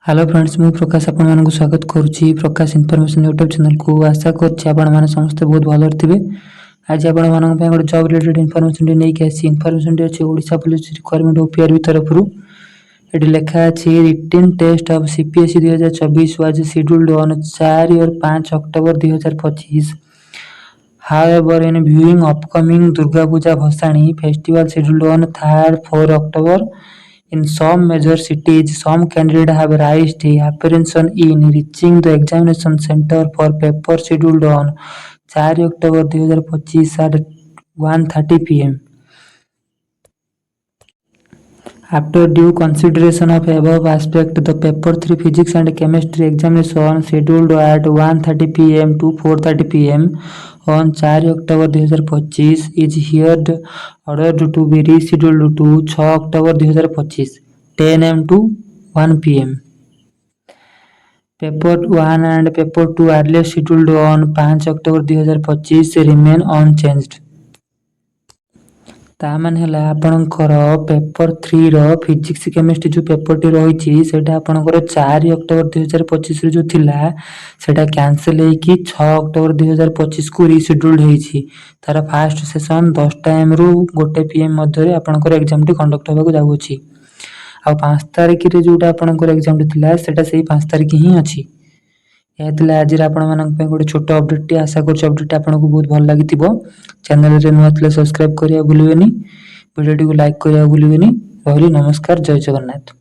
Hello friends मु प्रकाश आपण मानक स्वागत करुच्ची प्रकाश इनफॉरमेशन यूट्यूब चैनल को आशा करछि आपण माने समस्त बहुत भलो थिबे। आज आपण मानक पे गोटे जॉब रिलेटेड इनफॉरमेशन नै के आसी इनफॉरमेशन अछि ओडिशा पुलिस रिक्वायरमेंट ओपीआर भी तरफरु एडी लेखा अछि written test of CPSE 2024 was scheduled on 4 और 5 अक्टूबर 2025। However, in viewing upcoming Durga Puja Bhasani festival scheduled on 3rd 4 October, in some major cities, some candidates have raised a apprehension in reaching the examination center for paper scheduled on 4 October 2025 at 1:30 p.m. After due consideration of above aspect, the paper 3 physics and chemistry examination scheduled at 1:30 p.m. to 4:30 p.m. on 4 October 2025 is herewith ordered to be rescheduled to 6 October 2025 10 am to 1 p.m. Paper 1 and Paper 2 earlier scheduled on 5 October 2025 remain unchanged. तामान है आपणकर paper 3 रो physics chemistry जो paper T रही आपणकर 4 October 2025 जो थिला सेटा cancel होइकी 6 October 2025 को rescheduled होइछि। तार फास्ट सेशन 10 टाइम रु 1 पीएम मध्य आपणकर एग्जाम टी कंडक्ट होबाक जाउछि। आ 5 तारिख रे जोटा आपणकर एग्जाम टी थिला सेटा सेही 5 तारिख ही अछि। आज गोटे छोट अपडेट आशा कर अपडेट आपको बहुत भल लगी चैनल रे नुआ सब्सक्राइब करिया भूलिबेनी वीडियो को लाइक करिया भूलिबेनी। नमस्कार, जय जगन्नाथ।